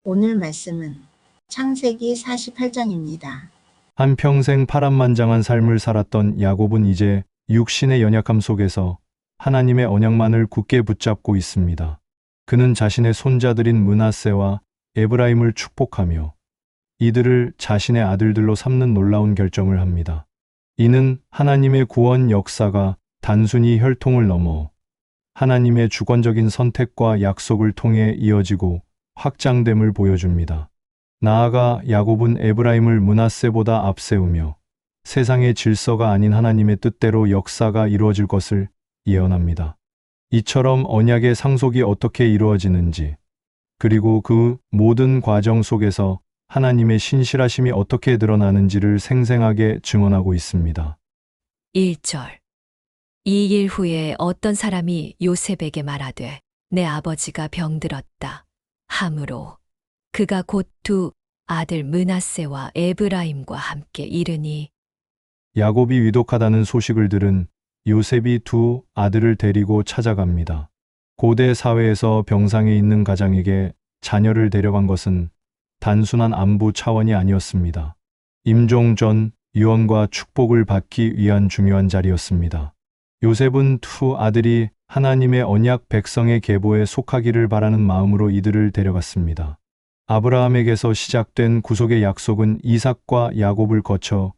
오늘 말씀은 창세기 48장입니다. 한평생 파란만장한 삶을 살았던 야곱은 이제 육신의 연약함 속에서 하나님의 언약만을 굳게 붙잡고 있습니다. 그는 자신의 손자들인 므낫세와 에브라임을 축복하며 이들을 자신의 아들들로 삼는 놀라운 결정을 합니다. 이는 하나님의 구원 역사가 단순히 혈통을 넘어 하나님의 주권적인 선택과 약속을 통해 이어지고 확장됨을 보여줍니다. 나아가 야곱은 에브라임을 므낫세보다 앞세우며 세상의 질서가 아닌 하나님의 뜻대로 역사가 이루어질 것을 예언합니다. 이처럼 언약의 상속이 어떻게 이루어지는지, 그리고 그 모든 과정 속에서 하나님의 신실하심이 어떻게 드러나는지를 생생하게 증언하고 있습니다. 1절. 이 일 후에 어떤 사람이 요셉에게 말하되 내 아버지가 병들었다 하므로 그가 곧 두 아들 므낫세와 에브라임과 함께 이르니 야곱이 위독하다는 소식을 들은 요셉이 두 아들을 데리고 찾아갑니다. 고대 사회에서 병상에 있는 가장에게 자녀를 데려간 것은 단순한 안부 차원이 아니었습니다. 임종 전 유언과 축복을 받기 위한 중요한 자리였습니다. 요셉은 두 아들이 하나님의 언약 백성의 계보에 속하기를 바라는 마음으로 이들을 데려갔습니다. 아브라함에게서 시작된 구속의 약속은 이삭과 야곱을 거쳐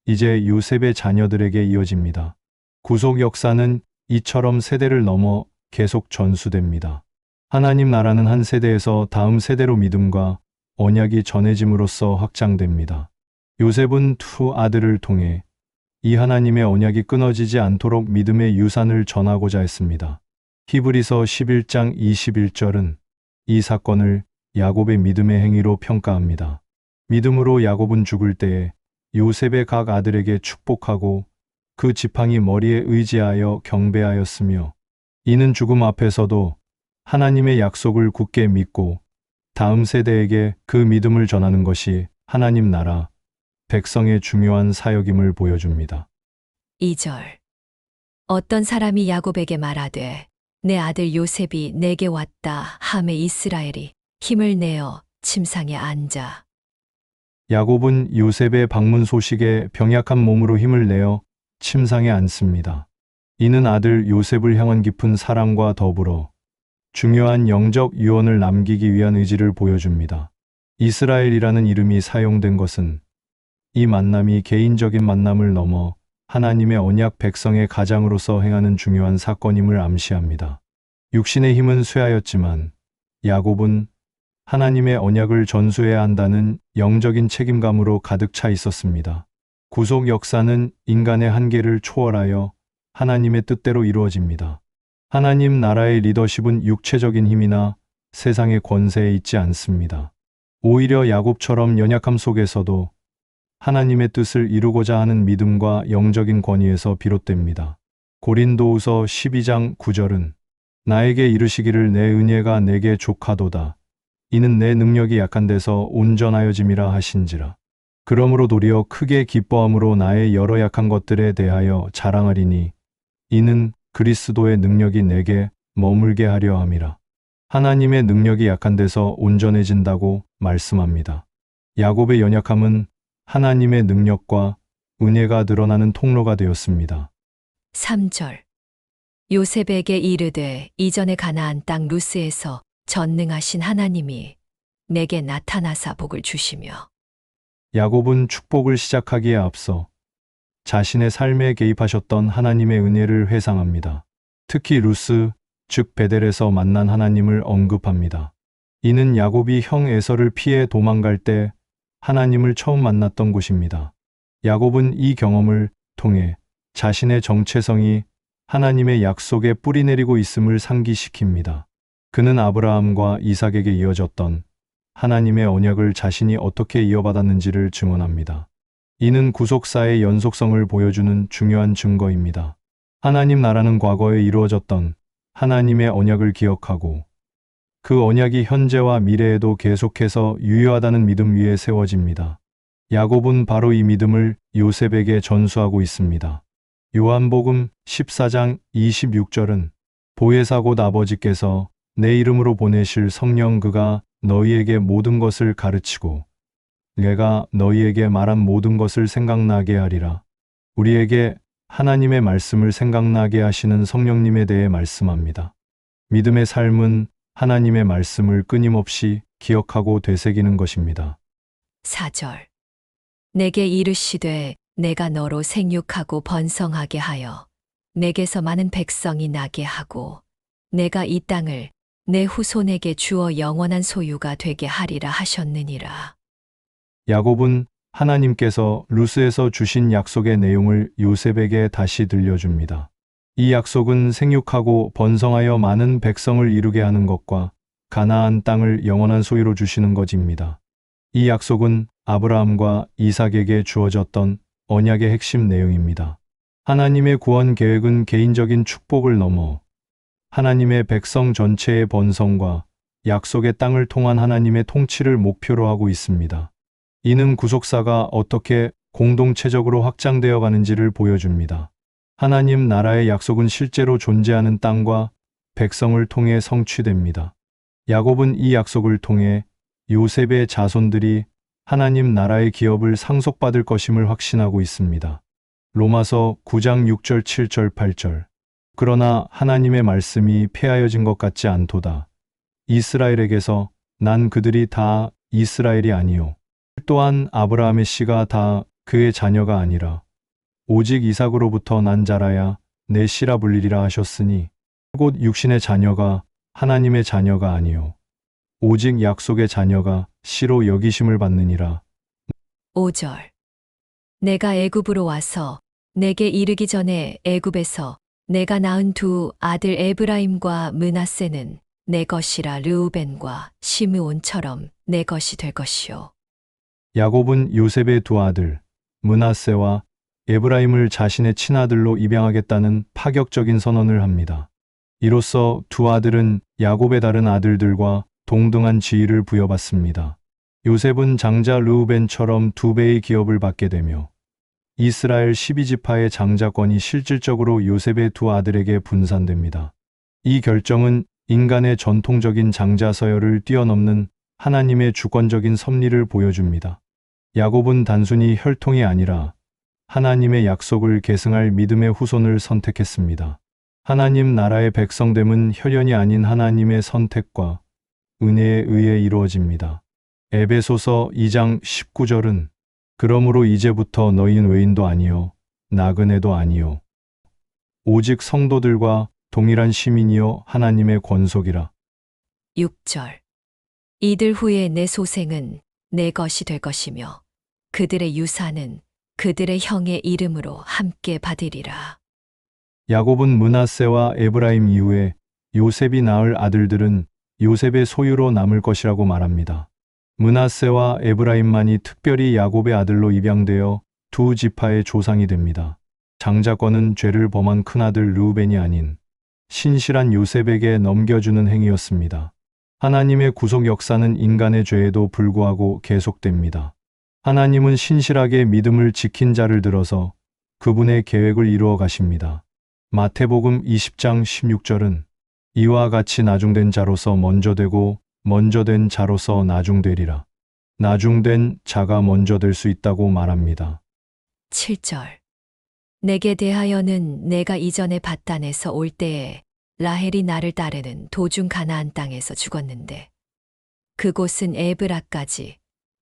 이제 요셉의 자녀들에게 이어집니다. 구속 역사는 이처럼 세대를 넘어 계속 전수됩니다. 하나님 나라는 한 세대에서 다음 세대로 믿음과 언약이 전해짐으로써 확장됩니다. 요셉은 두 아들을 통해 이 하나님의 언약이 끊어지지 않도록 믿음의 유산을 전하고자 했습니다. 히브리서 11장 21절은 이 사건을 야곱의 믿음의 행위로 평가합니다. 믿음으로 야곱은 죽을 때에 요셉의 각 아들에게 축복하고 그 지팡이 머리에 의지하여 경배하였으며 이는 죽음 앞에서도 하나님의 약속을 굳게 믿고 다음 세대에게 그 믿음을 전하는 것이 하나님 나라 백성의 중요한 사역임을 보여줍니다. 2절. 어떤 사람이 야곱에게 말하되 내 아들 요셉이 내게 왔다 하매 이스라엘이 힘을 내어 침상에 앉아. 야곱은 요셉의 방문 소식에 병약한 몸으로 힘을 내어 침상에 앉습니다. 이는 아들 요셉을 향한 깊은 사랑과 더불어 중요한 영적 유언을 남기기 위한 의지를 보여줍니다. 이스라엘이라는 이름이 사용된 것은 이 만남이 개인적인 만남을 넘어 하나님의 언약 백성의 가장으로서 행하는 중요한 사건임을 암시합니다. 육신의 힘은 쇠하였지만 야곱은 하나님의 언약을 전수해야 한다는 영적인 책임감으로 가득 차 있었습니다. 구속 역사는 인간의 한계를 초월하여 하나님의 뜻대로 이루어집니다. 하나님 나라의 리더십은 육체적인 힘이나 세상의 권세에 있지 않습니다. 오히려 야곱처럼 연약함 속에서도 하나님의 뜻을 이루고자 하는 믿음과 영적인 권위에서 비롯됩니다. 고린도후서 12장 9절은 나에게 이르시기를 내 은혜가 내게 족하도다. 이는 내 능력이 약한 데서 온전하여짐이라 하신지라. 그러므로 도리어 크게 기뻐함으로 나의 여러 약한 것들에 대하여 자랑하리니 이는 그리스도의 능력이 내게 머물게 하려 함이라. 하나님의 능력이 약한 데서 온전해진다고 말씀합니다. 야곱의 연약함은 하나님의 능력과 은혜가 드러나는 통로가 되었습니다. 3절. 요셉에게 이르되 이전에 가나안 땅 루스에서 전능하신 하나님이 내게 나타나사 복을 주시며. 야곱은 축복을 시작하기에 앞서 자신의 삶에 개입하셨던 하나님의 은혜를 회상합니다. 특히 루스, 즉 베델에서 만난 하나님을 언급합니다. 이는 야곱이 형 에서를 피해 도망갈 때 하나님을 처음 만났던 곳입니다. 야곱은 이 경험을 통해 자신의 정체성이 하나님의 약속에 뿌리내리고 있음을 상기시킵니다. 그는 아브라함과 이삭에게 이어졌던 하나님의 언약을 자신이 어떻게 이어받았는지를 증언합니다. 이는 구속사의 연속성을 보여주는 중요한 증거입니다. 하나님 나라는 과거에 이루어졌던 하나님의 언약을 기억하고 그 언약이 현재와 미래에도 계속해서 유효하다는 믿음 위에 세워집니다. 야곱은 바로 이 믿음을 요셉에게 전수하고 있습니다. 요한복음 14장 26절은 보혜사 곧 아버지께서 내 이름으로 보내실 성령 그가 너희에게 모든 것을 가르치고 내가 너희에게 말한 모든 것을 생각나게 하리라. 우리에게 하나님의 말씀을 생각나게 하시는 성령님에 대해 말씀합니다. 믿음의 삶은 하나님의 말씀을 끊임없이 기억하고 되새기는 것입니다. 4절. 내게 이르시되 내가 너로 생육하고 번성하게 하여 내게서 많은 백성이 나게 하고 내가 이 땅을 내 후손에게 주어 영원한 소유가 되게 하리라 하셨느니라. 야곱은 하나님께서 루스에서 주신 약속의 내용을 요셉에게 다시 들려줍니다. 이 약속은 생육하고 번성하여 많은 백성을 이루게 하는 것과 가나안 땅을 영원한 소유로 주시는 것입니다. 이 약속은 아브라함과 이삭에게 주어졌던 언약의 핵심 내용입니다. 하나님의 구원 계획은 개인적인 축복을 넘어 하나님의 백성 전체의 번성과 약속의 땅을 통한 하나님의 통치를 목표로 하고 있습니다. 이는 구속사가 어떻게 공동체적으로 확장되어 가는지를 보여줍니다. 하나님 나라의 약속은 실제로 존재하는 땅과 백성을 통해 성취됩니다. 야곱은 이 약속을 통해 요셉의 자손들이 하나님 나라의 기업을 상속받을 것임을 확신하고 있습니다. 로마서 9장 6절 7절 8절. 그러나 하나님의 말씀이 폐하여진 것 같지 않도다. 이스라엘에게서 난 그들이 다 이스라엘이 아니요 또한 아브라함의 씨가 다 그의 자녀가 아니라 오직 이삭으로부터 난 자라야 내 씨라 불리리라 하셨으니 곧 육신의 자녀가 하나님의 자녀가 아니요 오직 약속의 자녀가 씨로 여기심을 받느니라. 5절. 내가 애굽으로 와서 내게 이르기 전에 애굽에서 내가 낳은 두 아들 에브라임과 므낫세는 내 것이라 르우벤과 시므온처럼 내 것이 될 것이요. 야곱은 요셉의 두 아들 므낫세와 에브라임을 자신의 친아들로 입양하겠다는 파격적인 선언을 합니다. 이로써 두 아들은 야곱의 다른 아들들과 동등한 지위를 부여받습니다. 요셉은 장자 르우벤처럼 2배의 기업을 받게 되며 이스라엘 12지파의 장자권이 실질적으로 요셉의 두 아들에게 분산됩니다. 이 결정은 인간의 전통적인 장자 서열을 뛰어넘는 하나님의 주권적인 섭리를 보여줍니다. 야곱은 단순히 혈통이 아니라 하나님의 약속을 계승할 믿음의 후손을 선택했습니다. 하나님 나라의 백성됨은 혈연이 아닌 하나님의 선택과 은혜에 의해 이루어집니다. 에베소서 2장 19절은 그러므로 이제부터 너희는 외인도 아니요 나그네도 아니요 오직 성도들과 동일한 시민이요 하나님의 권속이라. 6절. 이들 후에 내 소생은 내 것이 될 것이며 그들의 유산은 그들의 형의 이름으로 함께 받으리라. 야곱은 므낫세와 에브라임 이후에 요셉이 낳을 아들들은 요셉의 소유로 남을 것이라고 말합니다. 므낫세와 에브라임만이 특별히 야곱의 아들로 입양되어 두 지파의 조상이 됩니다. 장자권은 죄를 범한 큰아들 르우벤이 아닌 신실한 요셉에게 넘겨주는 행위였습니다. 하나님의 구속 역사는 인간의 죄에도 불구하고 계속됩니다. 하나님은 신실하게 믿음을 지킨 자를 들어서 그분의 계획을 이루어 가십니다. 마태복음 20장 16절은 이와 같이 나중된 자로서 먼저 되고 먼저 된 자로서 나중되리라. 나중된 자가 먼저 될 수 있다고 말합니다. 7절. 내게 대하여는 내가 이전에 밧단에서 올 때에 라헬이 나를 따르는 도중 가나안 땅에서 죽었는데 그곳은 에브라까지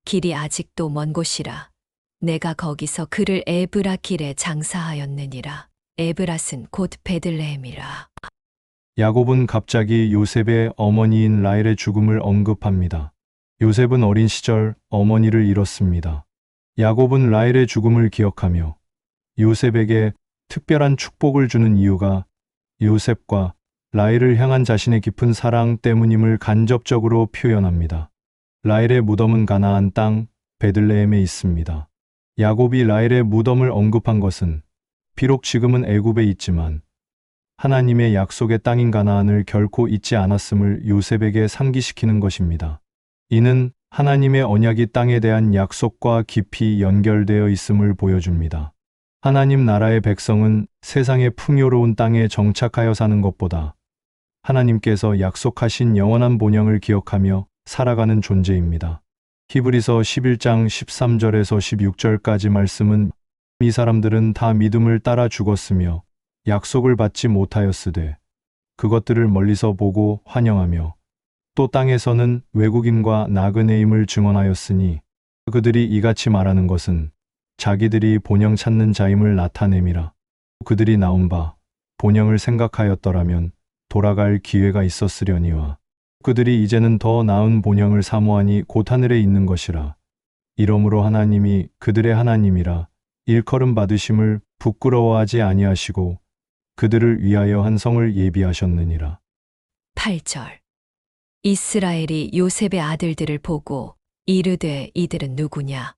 길이 아직도 먼 곳이라 내가 거기서 그를 에브라 길에 장사하였느니라. 에브랏은 곧 베들레헴이라. 야곱은 갑자기 요셉의 어머니인 라헬의 죽음을 언급합니다. 요셉은 어린 시절 어머니를 잃었습니다. 야곱은 라헬의 죽음을 기억하며 요셉에게 특별한 축복을 주는 이유가 요셉과 라헬을 향한 자신의 깊은 사랑 때문임을 간접적으로 표현합니다. 라헬의 무덤은 가나안 땅 베들레헴에 있습니다. 야곱이 라헬의 무덤을 언급한 것은 비록 지금은 애굽에 있지만 하나님의 약속의 땅인 가나안을 결코 잊지 않았음을 요셉에게 상기시키는 것입니다. 이는 하나님의 언약이 땅에 대한 약속과 깊이 연결되어 있음을 보여줍니다. 하나님 나라의 백성은 세상의 풍요로운 땅에 정착하여 사는 것보다 하나님께서 약속하신 영원한 본향을 기억하며 살아가는 존재입니다. 히브리서 11장 13절에서 16절까지 말씀은 이 사람들은 다 믿음을 따라 죽었으며 약속을 받지 못하였으되 그것들을 멀리서 보고 환영하며 또 땅에서는 외국인과 나그네임을 증언하였으니 그들이 이같이 말하는 것은 자기들이 본영 찾는 자임을 나타냄이라. 그들이 나온 바 본영을 생각하였더라면 돌아갈 기회가 있었으려니와 그들이 이제는 더 나은 본영을 사모하니 곧 하늘에 있는 것이라. 이러므로 하나님이 그들의 하나님이라 일컬음 받으심을 부끄러워하지 아니하시고 그들을 위하여 한 성을 예비하셨느니라. 8절. 이스라엘이 요셉의 아들들을 보고 이르되 이들은 누구냐?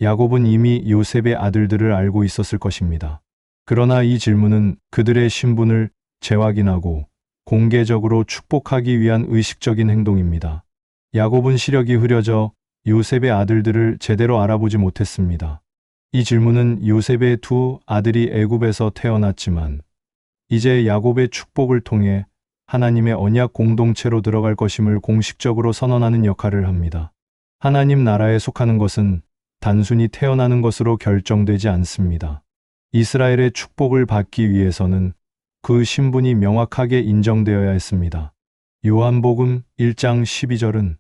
야곱은 이미 요셉의 아들들을 알고 있었을 것입니다. 그러나 이 질문은 그들의 신분을 재확인하고 공개적으로 축복하기 위한 의식적인 행동입니다. 야곱은 시력이 흐려져 요셉의 아들들을 제대로 알아보지 못했습니다. 이 질문은 요셉의 두 아들이 애굽에서 태어났지만 이제 야곱의 축복을 통해 하나님의 언약 공동체로 들어갈 것임을 공식적으로 선언하는 역할을 합니다. 하나님 나라에 속하는 것은 단순히 태어나는 것으로 결정되지 않습니다. 이스라엘의 축복을 받기 위해서는 그 신분이 명확하게 인정되어야 했습니다. 요한복음 1장 12절은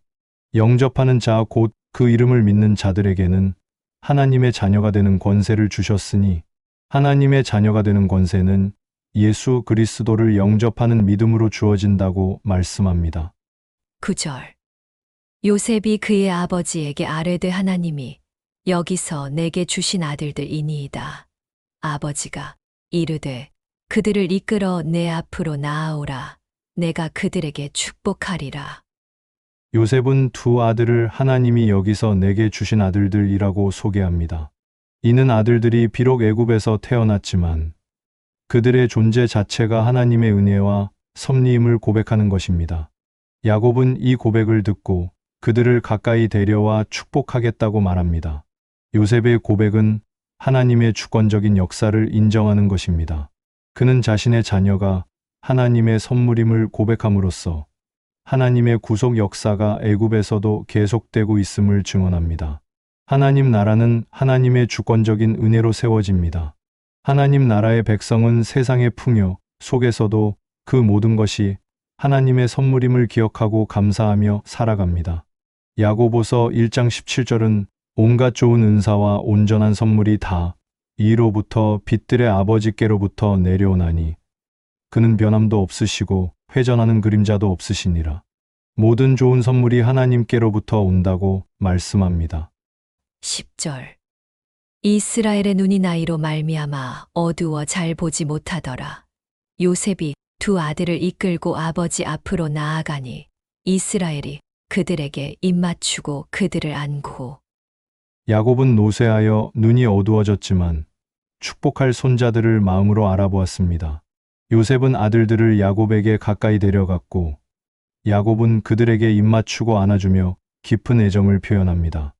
영접하는 자 곧 그 이름을 믿는 자들에게는 하나님의 자녀가 되는 권세를 주셨으니 하나님의 자녀가 되는 권세는 예수 그리스도를 영접하는 믿음으로 주어진다고 말씀합니다. 9절. 요셉이 그의 아버지에게 아뢰되 하나님이 여기서 내게 주신 아들들이니이다. 아버지가 이르되 그들을 이끌어 내 앞으로 나아오라. 내가 그들에게 축복하리라. 요셉은 두 아들을 하나님이 여기서 내게 주신 아들들이라고 소개합니다. 이는 아들들이 비록 애굽에서 태어났지만 그들의 존재 자체가 하나님의 은혜와 섭리임을 고백하는 것입니다. 야곱은 이 고백을 듣고 그들을 가까이 데려와 축복하겠다고 말합니다. 요셉의 고백은 하나님의 주권적인 역사를 인정하는 것입니다. 그는 자신의 자녀가 하나님의 선물임을 고백함으로써 하나님의 구속 역사가 애굽에서도 계속되고 있음을 증언합니다. 하나님 나라는 하나님의 주권적인 은혜로 세워집니다. 하나님 나라의 백성은 세상의 풍요 속에서도 그 모든 것이 하나님의 선물임을 기억하고 감사하며 살아갑니다. 야고보서 1장 17절은 온갖 좋은 은사와 온전한 선물이 다 이로부터 빛들의 아버지께로부터 내려오나니 그는 변함도 없으시고 회전하는 그림자도 없으시니라. 모든 좋은 선물이 하나님께로부터 온다고 말씀합니다. 10절. 이스라엘의 눈이 나이로 말미암아 어두워 잘 보지 못하더라. 요셉이 두 아들을 이끌고 아버지 앞으로 나아가니 이스라엘이 그들에게 입맞추고 그들을 안고. 야곱은 노쇠하여 눈이 어두워졌지만 축복할 손자들을 마음으로 알아보았습니다. 요셉은 아들들을 야곱에게 가까이 데려갔고 야곱은 그들에게 입맞추고 안아주며 깊은 애정을 표현합니다.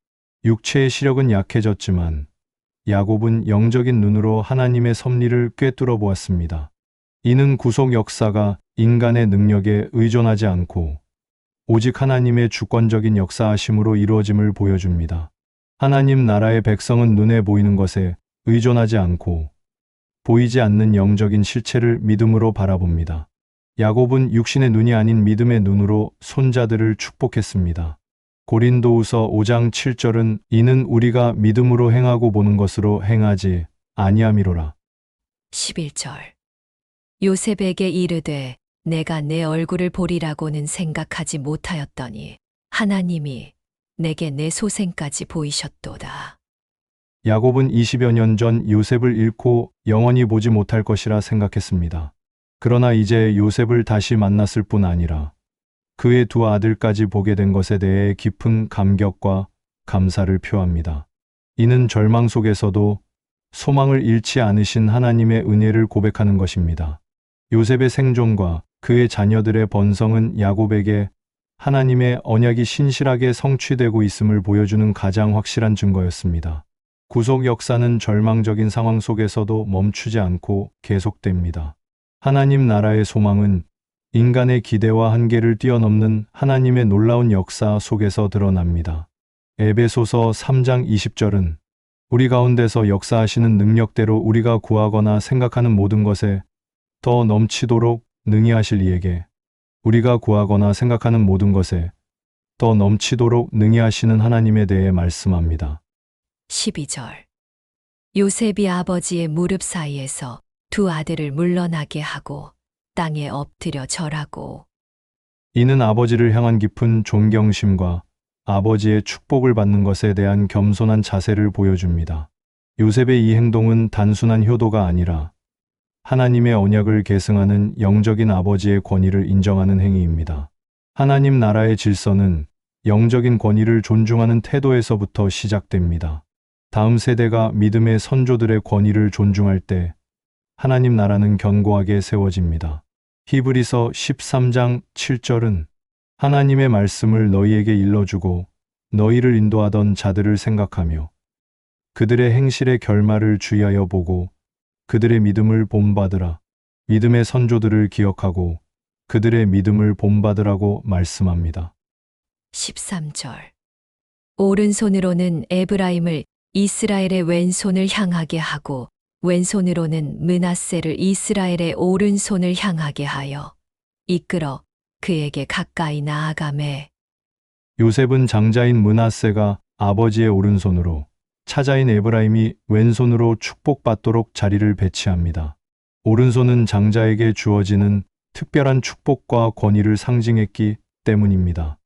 육체의 시력은 약해졌지만 야곱은 영적인 눈으로 하나님의 섭리를 꿰뚫어 보았습니다. 이는 구속 역사가 인간의 능력에 의존하지 않고 오직 하나님의 주권적인 역사하심으로 이루어짐을 보여줍니다. 하나님 나라의 백성은 눈에 보이는 것에 의존하지 않고 보이지 않는 영적인 실체를 믿음으로 바라봅니다. 야곱은 육신의 눈이 아닌 믿음의 눈으로 손자들을 축복했습니다. 고린도후서 5장 7절은 이는 우리가 믿음으로 행하고 보는 것으로 행하지 아니함이로라. 11절. 요셉에게 이르되 내가 내 얼굴을 보리라고는 생각하지 못하였더니 하나님이 내게 내 소생까지 보이셨도다. 야곱은 20여 년 전 요셉을 잃고 영원히 보지 못할 것이라 생각했습니다. 그러나 이제 요셉을 다시 만났을 뿐 아니라 그의 두 아들까지 보게 된 것에 대해 깊은 감격과 감사를 표합니다. 이는 절망 속에서도 소망을 잃지 않으신 하나님의 은혜를 고백하는 것입니다. 요셉의 생존과 그의 자녀들의 번성은 야곱에게 하나님의 언약이 신실하게 성취되고 있음을 보여주는 가장 확실한 증거였습니다. 구속 역사는 절망적인 상황 속에서도 멈추지 않고 계속됩니다. 하나님 나라의 소망은 인간의 기대와 한계를 뛰어넘는 하나님의 놀라운 역사 속에서 드러납니다. 에베소서 3장 20절은 우리 가운데서 역사하시는 능력대로 우리가 구하거나 생각하는 모든 것에 더 넘치도록 능히 하실 이에게, 우리가 구하거나 생각하는 모든 것에 더 넘치도록 능히 하시는 하나님에 대해 말씀합니다. 12절. 요셉이 아버지의 무릎 사이에서 두 아들을 물러나게 하고 땅에 엎드려 절하고. 이는 아버지를 향한 깊은 존경심과 아버지의 축복을 받는 것에 대한 겸손한 자세를 보여줍니다. 요셉의 이 행동은 단순한 효도가 아니라 하나님의 언약을 계승하는 영적인 아버지의 권위를 인정하는 행위입니다. 하나님 나라의 질서는 영적인 권위를 존중하는 태도에서부터 시작됩니다. 다음 세대가 믿음의 선조들의 권위를 존중할 때 하나님 나라는 견고하게 세워집니다. 히브리서 13장 7절은 하나님의 말씀을 너희에게 일러주고 너희를 인도하던 자들을 생각하며 그들의 행실의 결말을 주의하여 보고 그들의 믿음을 본받으라. 믿음의 선조들을 기억하고 그들의 믿음을 본받으라고 말씀합니다. 13절. 오른손으로는 에브라임을 이스라엘의 왼손을 향하게 하고 왼손으로는 므낫세를 이스라엘의 오른손을 향하게 하여 이끌어 그에게 가까이 나아가매. 요셉은 장자인 므낫세가 아버지의 오른손으로, 차자인 에브라임이 왼손으로 축복받도록 자리를 배치합니다. 오른손은 장자에게 주어지는 특별한 축복과 권위를 상징했기 때문입니다.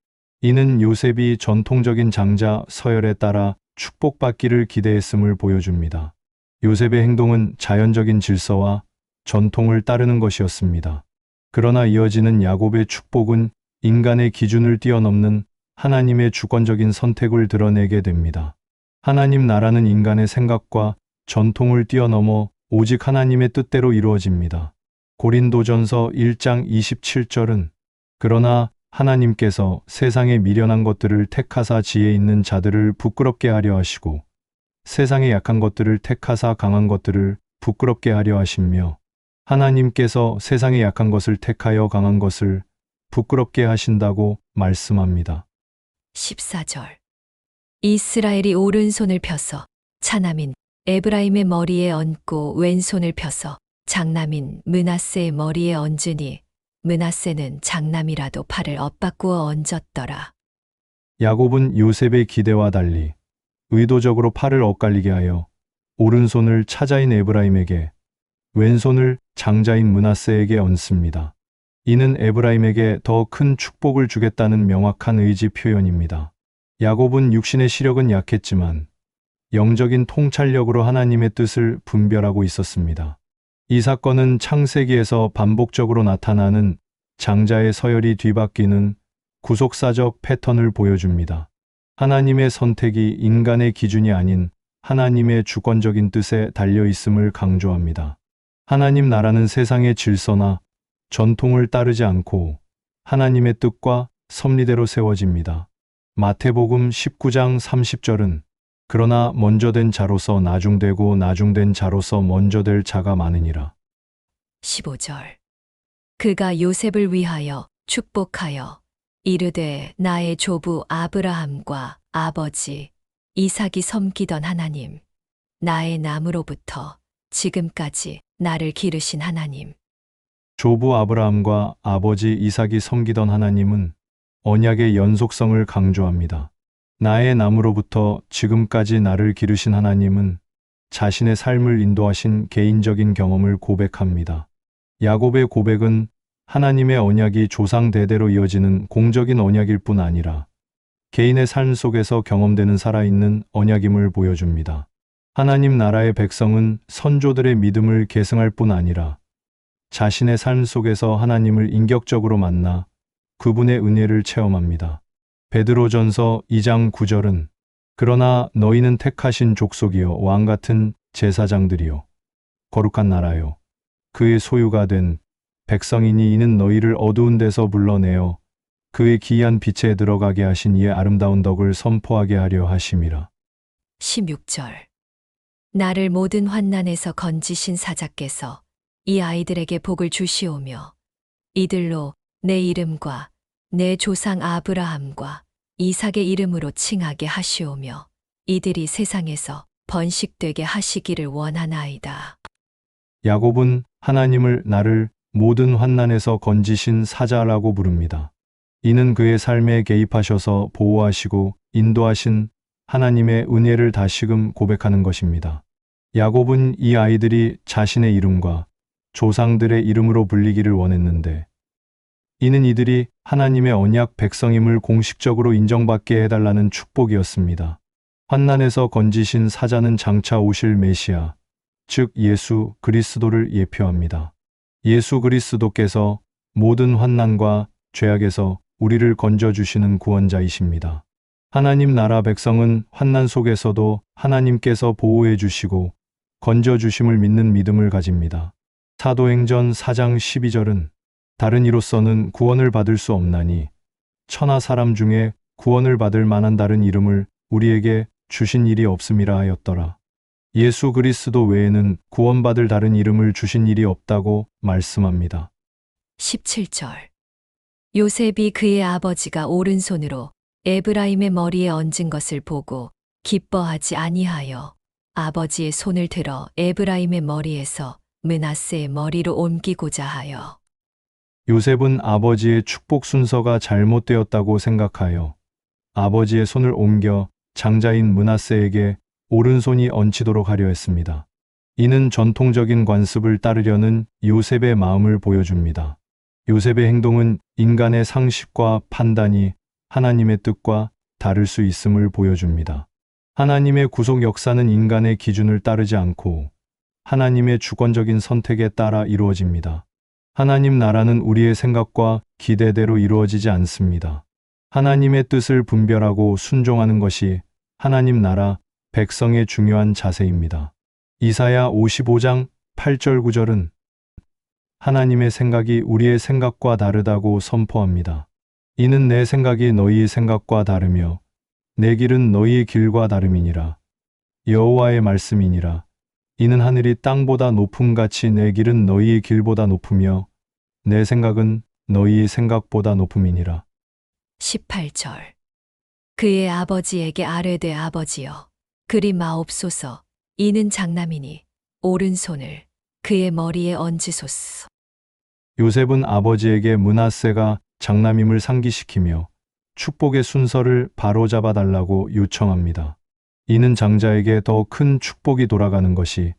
이는 요셉이 전통적인 장자 서열에 따라 축복받기를 기대했음을 보여줍니다. 요셉의 행동은 자연적인 질서와 전통을 따르는 것이었습니다. 그러나 이어지는 야곱의 축복은 인간의 기준을 뛰어넘는 하나님의 주권적인 선택을 드러내게 됩니다. 하나님 나라는 인간의 생각과 전통을 뛰어넘어 오직 하나님의 뜻대로 이루어집니다. 고린도전서 1장 27절은 그러나 하나님께서 세상의 미련한 것들을 택하사 지혜 있는 자들을 부끄럽게 하려 하시고 세상의 약한 것들을 택하사 강한 것들을 부끄럽게 하려 하시며 하나님께서 세상의 약한 것을 택하여 강한 것을 부끄럽게 하신다고 말씀합니다. 14절. 이스라엘이 오른손을 펴서 차남인 에브라임의 머리에 얹고 왼손을 펴서 장남인 므낫세의 머리에 얹으니 므낫세는 장남이라도 팔을 엇바꾸어 얹었더라. 야곱은 요셉의 기대와 달리 의도적으로 팔을 엇갈리게 하여 오른손을 차자인 에브라임에게 왼손을 장자인 므낫세에게 얹습니다. 이는 에브라임에게 더 큰 축복을 주겠다는 명확한 의지 표현입니다. 야곱은 육신의 시력은 약했지만 영적인 통찰력으로 하나님의 뜻을 분별하고 있었습니다. 이 사건은 창세기에서 반복적으로 나타나는 장자의 서열이 뒤바뀌는 구속사적 패턴을 보여줍니다. 하나님의 선택이 인간의 기준이 아닌 하나님의 주권적인 뜻에 달려 있음을 강조합니다. 하나님 나라는 세상의 질서나 전통을 따르지 않고 하나님의 뜻과 섭리대로 세워집니다. 마태복음 19장 30절은 그러나 먼저 된 자로서 나중되고 나중된 자로서 먼저 될 자가 많으니라. 15절. 그가 요셉을 위하여 축복하여 이르되 나의 조부 아브라함과 아버지 이삭이 섬기던 하나님, 나의 남으로부터 지금까지 나를 기르신 하나님. 조부 아브라함과 아버지 이삭이 섬기던 하나님은 언약의 연속성을 강조합니다. 나의 남으로부터 지금까지 나를 기르신 하나님은 자신의 삶을 인도하신 개인적인 경험을 고백합니다. 야곱의 고백은 하나님의 언약이 조상 대대로 이어지는 공적인 언약일 뿐 아니라 개인의 삶 속에서 경험되는 살아있는 언약임을 보여줍니다. 하나님 나라의 백성은 선조들의 믿음을 계승할 뿐 아니라 자신의 삶 속에서 하나님을 인격적으로 만나 그분의 은혜를 체험합니다. 베드로전서 2장 9절은 그러나 너희는 택하신 족속이요 왕같은 제사장들이요 거룩한 나라요 그의 소유가 된 백성이니 이는 너희를 어두운 데서 불러내어 그의 기이한 빛에 들어가게 하신 이의 아름다운 덕을 선포하게 하려 하심이라. 16절. 나를 모든 환난에서 건지신 사자께서 이 아이들에게 복을 주시오며 이들로 내 이름과 내 조상 아브라함과 이삭의 이름으로 칭하게 하시오며 이들이 세상에서 번식되게 하시기를 원하나이다. 야곱은 하나님을 나를 모든 환난에서 건지신 사자라고 부릅니다. 이는 그의 삶에 개입하셔서 보호하시고 인도하신 하나님의 은혜를 다시금 고백하는 것입니다. 야곱은 이 아이들이 자신의 이름과 조상들의 이름으로 불리기를 원했는데, 이는 이들이 하나님의 언약 백성임을 공식적으로 인정받게 해달라는 축복이었습니다. 환난에서 건지신 사자는 장차 오실 메시아, 즉 예수 그리스도를 예표합니다. 예수 그리스도께서 모든 환난과 죄악에서 우리를 건져주시는 구원자이십니다. 하나님 나라 백성은 환난 속에서도 하나님께서 보호해 주시고 건져주심을 믿는 믿음을 가집니다. 사도행전 4장 12절은 다른 이로서는 구원을 받을 수 없나니 천하 사람 중에 구원을 받을 만한 다른 이름을 우리에게 주신 일이 없음이라 하였더라. 예수 그리스도 외에는 구원받을 다른 이름을 주신 일이 없다고 말씀합니다. 17절. 요셉이 그의 아버지가 오른손으로 에브라임의 머리에 얹은 것을 보고 기뻐하지 아니하여 아버지의 손을 들어 에브라임의 머리에서 므낫세의 머리로 옮기고자 하여. 요셉은 아버지의 축복 순서가 잘못되었다고 생각하여 아버지의 손을 옮겨 장자인 므낫세에게 오른손이 얹히도록 하려 했습니다. 이는 전통적인 관습을 따르려는 요셉의 마음을 보여줍니다. 요셉의 행동은 인간의 상식과 판단이 하나님의 뜻과 다를 수 있음을 보여줍니다. 하나님의 구속 역사는 인간의 기준을 따르지 않고 하나님의 주권적인 선택에 따라 이루어집니다. 하나님 나라는 우리의 생각과 기대대로 이루어지지 않습니다. 하나님의 뜻을 분별하고 순종하는 것이 하나님 나라 백성의 중요한 자세입니다. 이사야 55장 8절 9절은 하나님의 생각이 우리의 생각과 다르다고 선포합니다. 이는 내 생각이 너희의 생각과 다르며 내 길은 너희의 길과 다름이니라. 여호와의 말씀이니라. 이는 하늘이 땅보다 높음같이 내 길은 너희의 길보다 높으며 내 생각은 너희의 생각보다 높음이니라. 18절. 그의 아버지에게 아뢰되 아버지여 그리 마옵소서 이는 장남이니 오른손을 그의 머리에 얹으소서. 요셉은 아버지에게 므낫세가 장남임을 상기시키며 축복의 순서를 바로잡아 달라고 요청합니다. 이는 장자에게 더 큰 축복이 돌아가는 것이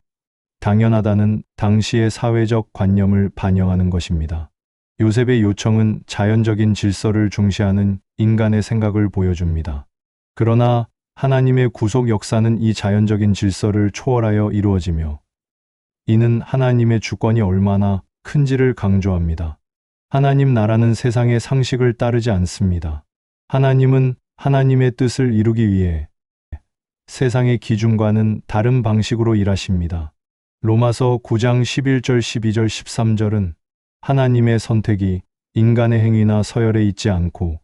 당연하다는 당시의 사회적 관념을 반영하는 것입니다. 요셉의 요청은 자연적인 질서를 중시하는 인간의 생각을 보여줍니다. 그러나 하나님의 구속 역사는 이 자연적인 질서를 초월하여 이루어지며 이는 하나님의 주권이 얼마나 큰지를 강조합니다. 하나님 나라는 세상의 상식을 따르지 않습니다. 하나님은 하나님의 뜻을 이루기 위해 세상의 기준과는 다른 방식으로 일하십니다. 로마서 9장 11절 12절 13절은 하나님의 선택이 인간의 행위나 서열에 있지 않고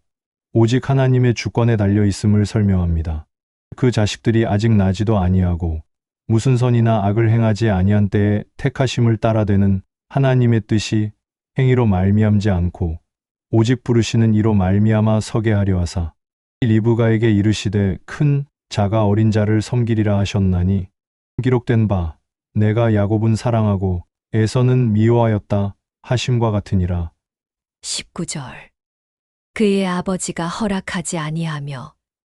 오직 하나님의 주권에 달려 있음을 설명합니다. 그 자식들이 아직 나지도 아니하고 무슨 선이나 악을 행하지 아니한 때에 택하심을 따라되는 하나님의 뜻이 행위로 말미암지 않고 오직 부르시는 이로 말미암아 서게 하려 하사 리브가에게 이르시되 큰 자가 어린 자를 섬기리라 하셨나니 기록된 바 내가 야곱은 사랑하고 에서는 미워하였다 하심과 같으니라. 19절. 그의 아버지가 허락하지 아니하며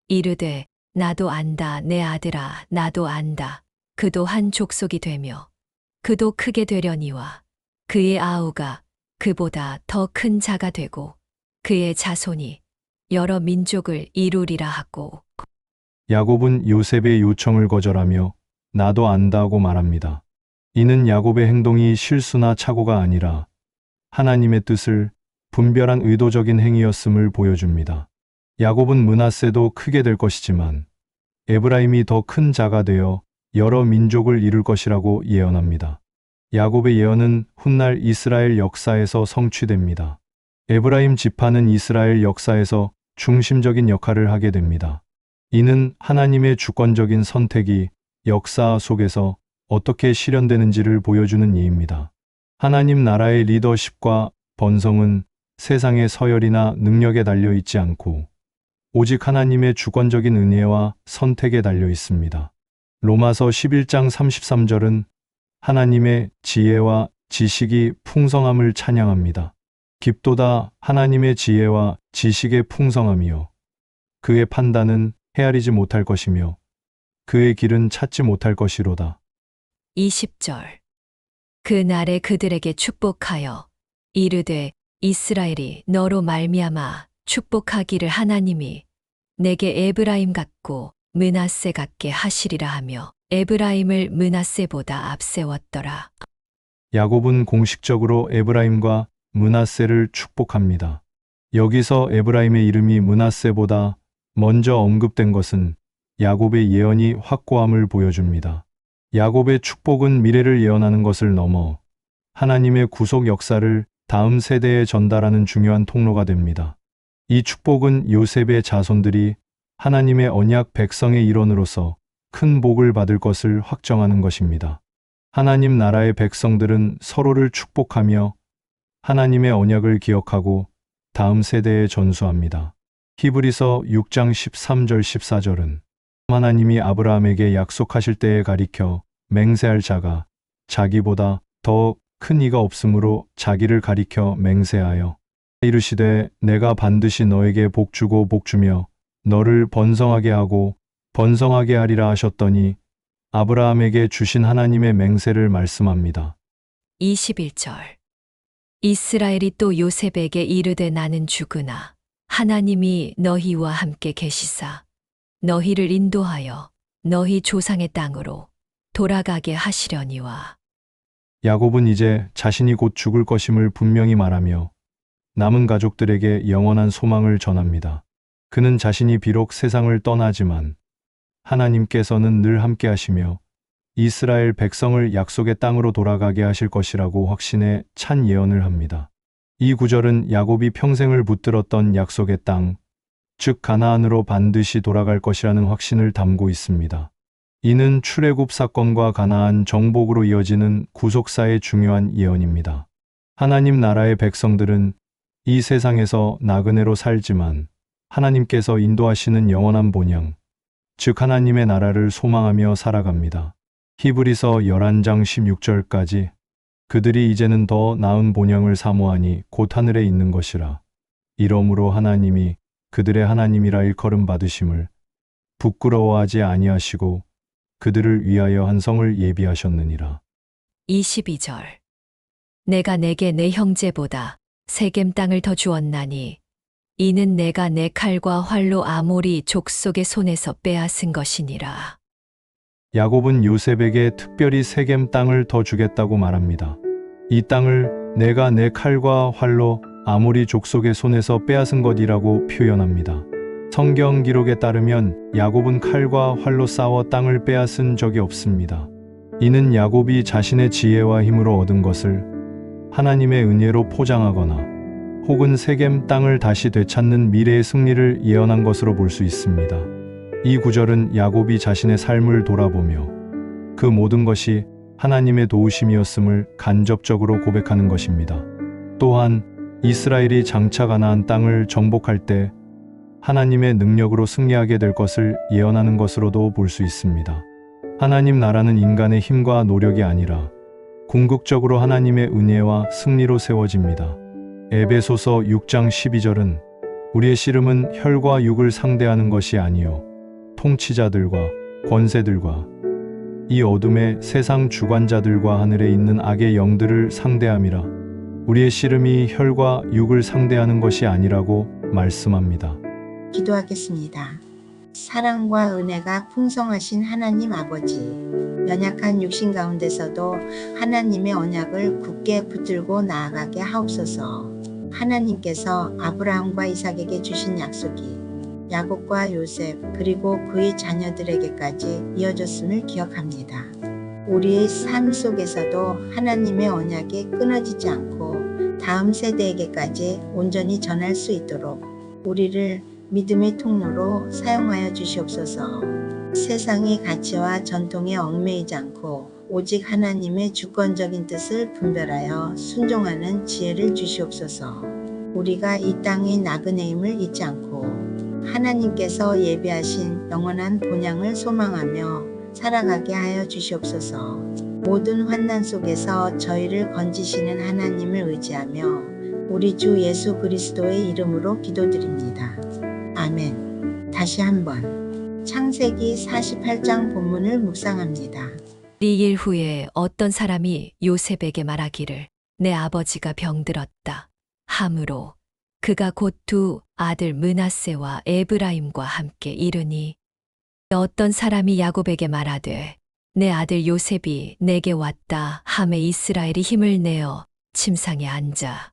이르되 나도 안다 내 아들아 나도 안다 그도 한 족속이 되며 그도 크게 되려니와 그의 아우가 그보다 더 큰 자가 되고 그의 자손이 여러 민족을 이루리라 하고. 야곱은 요셉의 요청을 거절하며 나도 안다고 말합니다. 이는 야곱의 행동이 실수나 착오가 아니라 하나님의 뜻을 분별한 의도적인 행위였음을 보여줍니다. 야곱은 므낫세도 크게 될 것이지만 에브라임이 더 큰 자가 되어 여러 민족을 이룰 것이라고 예언합니다. 야곱의 예언은 훗날 이스라엘 역사에서 성취됩니다. 에브라임 지파는 이스라엘 역사에서 중심적인 역할을 하게 됩니다. 이는 하나님의 주권적인 선택이 역사 속에서 어떻게 실현되는지를 보여주는 예입니다. 하나님 나라의 리더십과 번성은 세상의 서열이나 능력에 달려 있지 않고 오직 하나님의 주권적인 은혜와 선택에 달려 있습니다. 로마서 11장 33절은 하나님의 지혜와 지식이 풍성함을 찬양합니다. 깊도다 하나님의 지혜와 지식의 풍성함이요. 그의 판단은 헤아리지 못할 것이며 그의 길은 찾지 못할 것이로다. 20절. 그 날에 그들에게 축복하여 이르되 이스라엘이 너로 말미암아 축복하기를 하나님이 내게 에브라임 같고 므낫세 같게 하시리라 하며 에브라임을 므낫세보다 앞세웠더라. 야곱은 공식적으로 에브라임과 므낫세를 축복합니다. 여기서 에브라임의 이름이 므낫세보다 먼저 언급된 것은 야곱의 예언이 확고함을 보여줍니다. 야곱의 축복은 미래를 예언하는 것을 넘어 하나님의 구속 역사를 다음 세대에 전달하는 중요한 통로가 됩니다. 이 축복은 요셉의 자손들이 하나님의 언약 백성의 일원으로서 큰 복을 받을 것을 확정하는 것입니다. 하나님 나라의 백성들은 서로를 축복하며 하나님의 언약을 기억하고 다음 세대에 전수합니다. 히브리서 6장 13절 14절은 하나님이 아브라함에게 약속하실 때에 가리켜 맹세할 자가 자기보다 더 큰 이가 없으므로 자기를 가리켜 맹세하여 이르시되 내가 반드시 너에게 복 주고 복 주며 너를 번성하게 하고 번성하게 하리라 하셨더니 아브라함에게 주신 하나님의 맹세를 말씀합니다. 21절. 이스라엘이 또 요셉에게 이르되 나는 죽으나 하나님이 너희와 함께 계시사 너희를 인도하여 너희 조상의 땅으로 돌아가게 하시려니와. 야곱은 이제 자신이 곧 죽을 것임을 분명히 말하며 남은 가족들에게 영원한 소망을 전합니다. 그는 자신이 비록 세상을 떠나지만 하나님께서는 늘 함께 하시며 이스라엘 백성을 약속의 땅으로 돌아가게 하실 것이라고 확신해 찬 예언을 합니다. 이 구절은 야곱이 평생을 붙들었던 약속의 땅, 즉 가나안으로 반드시 돌아갈 것이라는 확신을 담고 있습니다. 이는 출애굽 사건과 가나안 정복으로 이어지는 구속사의 중요한 예언입니다. 하나님 나라의 백성들은 이 세상에서 나그네로 살지만 하나님께서 인도하시는 영원한 본향, 즉 하나님의 나라를 소망하며 살아갑니다. 히브리서 11장 16절까지 그들이 이제는 더 나은 본향을 사모하니 곧 하늘에 있는 것이라. 이러므로 하나님이 그들의 하나님이라 일컬음 받으심을 부끄러워하지 아니하시고 그들을 위하여 한 성을 예비하셨느니라. 22절. 내가 내게 내 형제보다 세겜 땅을 더 주었나니 이는 내가 내 칼과 활로 아모리 족속의 손에서 빼앗은 것이니라. 야곱은 요셉에게 특별히 세겜 땅을 더 주겠다고 말합니다. 이 땅을 내가 내 칼과 활로 아모리 족속의 손에서 빼앗은 것이라고 표현합니다. 성경 기록에 따르면 야곱은 칼과 활로 싸워 땅을 빼앗은 적이 없습니다. 이는 야곱이 자신의 지혜와 힘으로 얻은 것을 하나님의 은혜로 포장하거나 혹은 세겜 땅을 다시 되찾는 미래의 승리를 예언한 것으로 볼 수 있습니다. 이 구절은 야곱이 자신의 삶을 돌아보며 그 모든 것이 하나님의 도우심이었음을 간접적으로 고백하는 것입니다. 또한 이스라엘이 장차 가나안 땅을 정복할 때 하나님의 능력으로 승리하게 될 것을 예언하는 것으로도 볼 수 있습니다. 하나님 나라는 인간의 힘과 노력이 아니라 궁극적으로 하나님의 은혜와 승리로 세워집니다. 에베소서 6장 12절은 우리의 씨름은 혈과 육을 상대하는 것이 아니요 통치자들과 권세들과 이 어둠의 세상 주관자들과 하늘에 있는 악의 영들을 상대함이라. 우리의 씨름이 혈과 육을 상대하는 것이 아니라고 말씀합니다. 기도하겠습니다. 사랑과 은혜가 풍성하신 하나님 아버지, 연약한 육신 가운데서도 하나님의 언약을 굳게 붙들고 나아가게 하옵소서. 하나님께서 아브라함과 이삭에게 주신 약속이 야곱과 요셉 그리고 그의 자녀들에게까지 이어졌음을 기억합니다. 우리의 삶 속에서도 하나님의 언약이 끊어지지 않고 다음 세대에게까지 온전히 전할 수 있도록 우리를 믿음의 통로로 사용하여 주시옵소서. 세상의 가치와 전통에 얽매이지 않고 오직 하나님의 주권적인 뜻을 분별하여 순종하는 지혜를 주시옵소서. 우리가 이 땅의 나그네임을 잊지 않고 하나님께서 예비하신 영원한 본향을 소망하며 살아가게 하여 주시옵소서. 모든 환난 속에서 저희를 건지시는 하나님을 의지하며 우리 주 예수 그리스도의 이름으로 기도드립니다. 아멘. 다시 한번 창세기 48장 본문을 묵상합니다. 이 일 후에 어떤 사람이 요셉에게 말하기를 내 아버지가 병들었다 하므로 그가 곧 두 아들 므낫세와 에브라임과 함께 이르니 어떤 사람이 야곱에게 말하되 내 아들 요셉이 내게 왔다 하매 이스라엘이 힘을 내어 침상에 앉아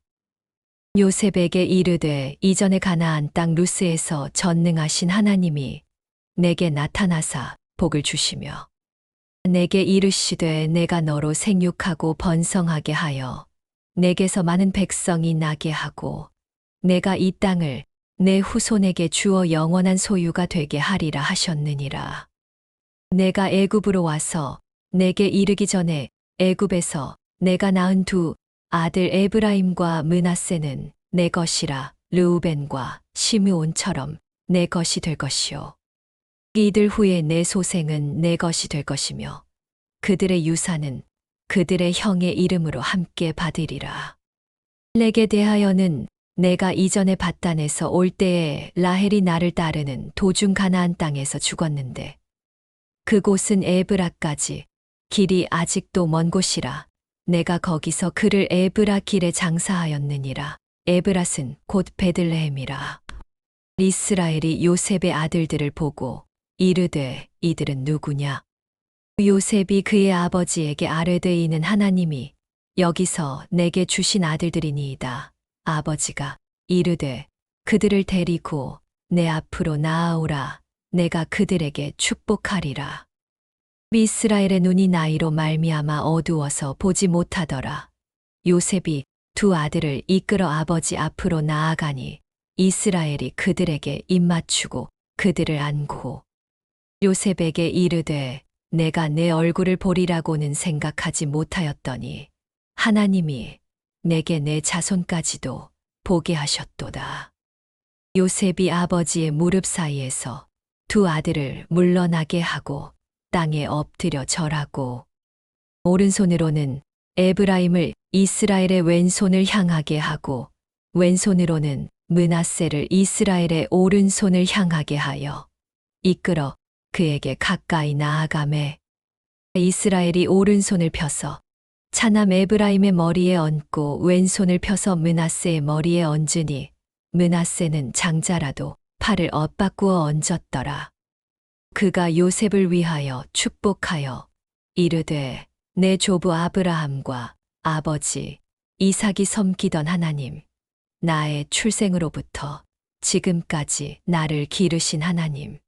요셉에게 이르되 이전에 가나안 땅 루스에서 전능하신 하나님이 내게 나타나사 복을 주시며 내게 이르시되 내가 너로 생육하고 번성하게 하여 내게서 많은 백성이 나게 하고 내가 이 땅을 내 후손에게 주어 영원한 소유가 되게 하리라 하셨느니라. 내가 애굽으로 와서 내게 이르기 전에 애굽에서 내가 낳은 두 아들 에브라임과 므낫세는 내 것이라 르우벤과 시므온처럼 내 것이 될 것이요. 이들 후에 내 소생은 내 것이 될 것이며 그들의 유산은 그들의 형의 이름으로 함께 받으리라. 내게 대하여는 내가 이전에 밧단에서 올 때에 라헬이 나를 따르는 도중 가나안 땅에서 죽었는데 그곳은 에브라까지 길이 아직도 먼 곳이라 내가 거기서 그를 에브라 길에 장사하였느니라. 에브랏은 곧 베들레헴이라. 이스라엘이 요셉의 아들들을 보고 이르되 이들은 누구냐? 요셉이 그의 아버지에게 아뢰되 이는 하나님이 여기서 내게 주신 아들들이니이다. 아버지가 이르되 그들을 데리고 내 앞으로 나아오라. 내가 그들에게 축복하리라. 이스라엘의 눈이 나이로 말미암아 어두워서 보지 못하더라. 요셉이 두 아들을 이끌어 아버지 앞으로 나아가니 이스라엘이 그들에게 입맞추고 그들을 안고 요셉에게 이르되 내가 내 얼굴을 보리라고는 생각하지 못하였더니 하나님이 내게 내 자손까지도 보게 하셨도다. 요셉이 아버지의 무릎 사이에서 두 아들을 물러나게 하고 땅에 엎드려 절하고 오른손으로는 에브라임을 이스라엘의 왼손을 향하게 하고 왼손으로는 므낫세를 이스라엘의 오른손을 향하게 하여 이끌어 그에게 가까이 나아가매 이스라엘이 오른손을 펴서 차남 에브라임의 머리에 얹고 왼손을 펴서 므낫세의 머리에 얹으니 므낫세는 장자라도 팔을 엇바꾸어 얹었더라. 그가 요셉을 위하여 축복하여 이르되 내 조부 아브라함과 아버지 이삭이 섬기던 하나님 나의 출생으로부터 지금까지 나를 기르신 하나님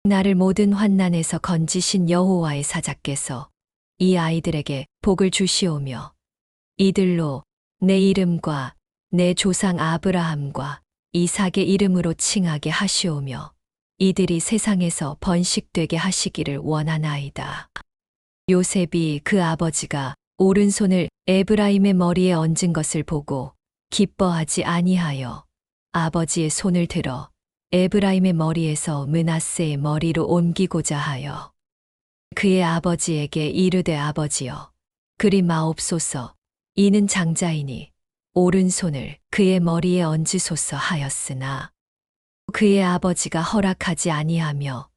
나를 모든 환난에서 건지신 여호와의 사자께서 이 아이들에게 복을 주시오며 이들로 내 이름과 내 조상 아브라함과 이삭의 이름으로 칭하게 하시오며 이들이 세상에서 번식되게 하시기를 원하나이다. 요셉이 그 아버지가 오른손을 에브라임의 머리에 얹은 것을 보고 기뻐하지 아니하여 아버지의 손을 들어 에브라임의 머리에서 므낫세의 머리로 옮기고자 하여 그의 아버지에게 이르되 아버지여 그리 마옵소서 이는 장자이니 오른손을 그의 머리에 얹으소서 하였으나 그의 아버지가 허락하지 아니하며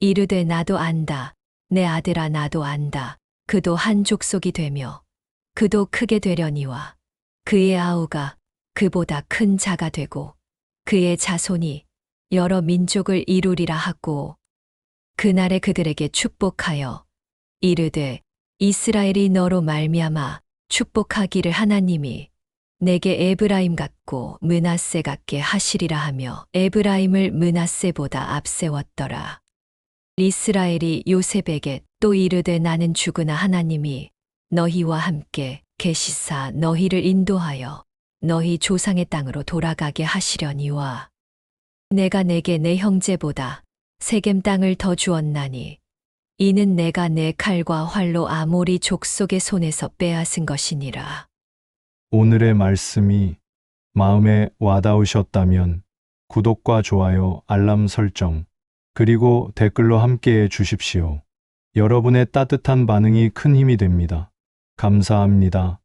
이르되 나도 안다 내 아들아 나도 안다 그도 한 족속이 되며 그도 크게 되려니와 그의 아우가 그보다 큰 자가 되고 그의 자손이 여러 민족을 이루리라 하고 그날에 그들에게 축복하여 이르되 이스라엘이 너로 말미암아 축복하기를 하나님이 내게 에브라임 같고 므낫세 같게 하시리라 하며 에브라임을 므낫세보다 앞세웠더라. 이스라엘이 요셉에게 또 이르되 나는 죽으나 하나님이 너희와 함께 계시사 너희를 인도하여 너희 조상의 땅으로 돌아가게 하시려니와 내가 내게 내 형제보다 세겜 땅을 더 주었나니 이는 내가 내 칼과 활로 아모리 족속의 손에서 빼앗은 것이니라. 오늘의 말씀이 마음에 와닿으셨다면 구독과 좋아요, 알람 설정, 그리고 댓글로 함께해 주십시오. 여러분의 따뜻한 반응이 큰 힘이 됩니다. 감사합니다.